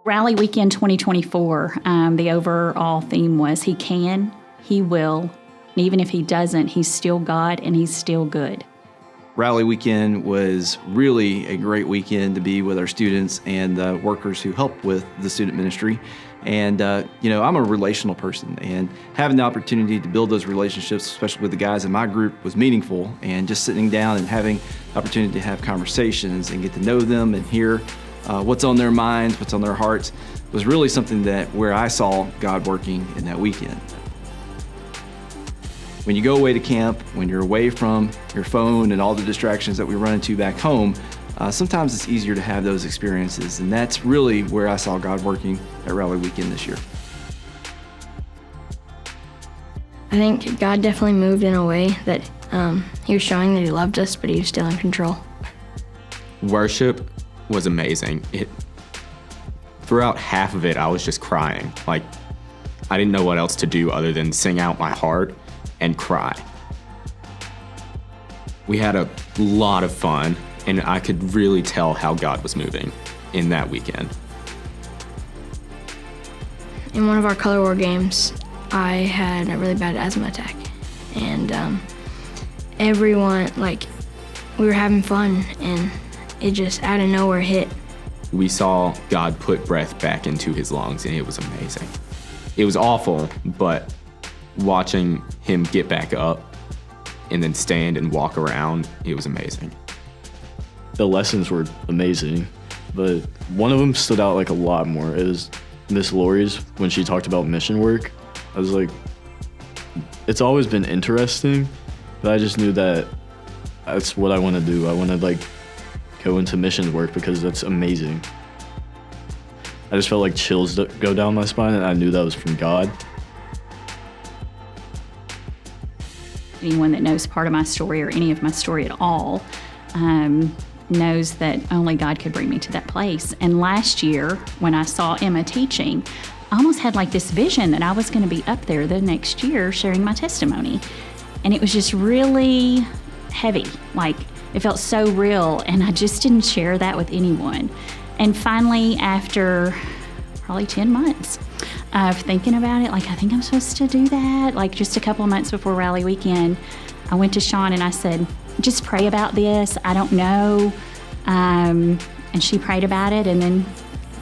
Rally Weekend 2024, the overall theme was He can, He will, and even if He doesn't, He's still God and He's still good. Rally Weekend was really a great weekend to be with our students and the workers who help with the student ministry. And, I'm a relational person, and having the opportunity to build those relationships, especially with the guys in my group, was meaningful. And just sitting down and having the opportunity to have conversations and get to know them and hear what's on their minds, what's on their hearts, was really something where I saw God working in that weekend. When you go away to camp, when you're away from your phone and all the distractions that we run into back home, sometimes it's easier to have those experiences. And that's really where I saw God working at Rally Weekend this year. I think God definitely moved in a way that He was showing that He loved us, but He was still in control. Worship was amazing. Throughout half of it, I was just crying. Like, I didn't know what else to do other than sing out my heart and cry. We had a lot of fun, and I could really tell how God was moving in that weekend. In one of our color war games, I had a really bad asthma attack, and everyone, we were having fun, and it just out of nowhere hit. We saw God put breath back into his lungs, and it was amazing. It was awful, but watching him get back up and then stand and walk around, it was amazing. The lessons were amazing, but one of them stood out a lot more. It was Miss Lori's when she talked about mission work. I was like, it's always been interesting, but I just knew that that's what I want to do. I want to go into mission work because that's amazing. I just felt like chills go down my spine, and I knew that was from God. Anyone that knows part of my story or any of my story at all knows that only God could bring me to that place. And last year, when I saw Emma teaching, I almost had this vision that I was going to be up there the next year sharing my testimony. And it was just really heavy. It felt so real, and I just didn't share that with anyone. And finally, after probably 10 months of thinking about it, I think I'm supposed to do that. Just a couple of months before Rally Weekend, I went to Sean and I said, just pray about this. I don't know. And she prayed about it. And then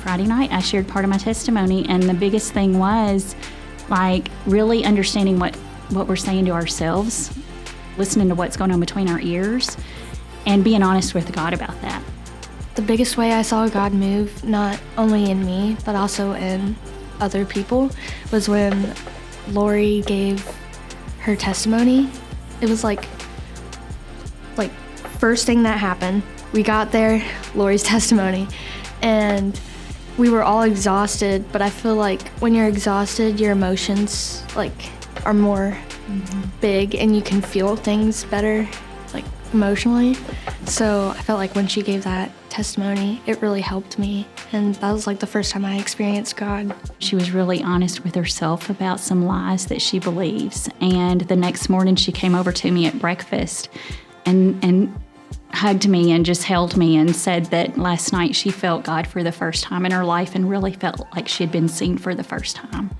Friday night, I shared part of my testimony. And the biggest thing was really understanding what we're saying to ourselves, listening to what's going on between our ears, and being honest with God about that. The biggest way I saw God move, not only in me, but also in other people, was when Lori gave her testimony. It was first thing that happened, we got there, Lori's testimony, and we were all exhausted, but I feel when you're exhausted, your emotions are more big and you can feel things better emotionally. So I felt when she gave that testimony, it really helped me, and that was the first time I experienced God. She was really honest with herself about some lies that she believes, and the next morning she came over to me at breakfast and hugged me and just held me and said that last night she felt God for the first time in her life and really felt like she had been seen for the first time.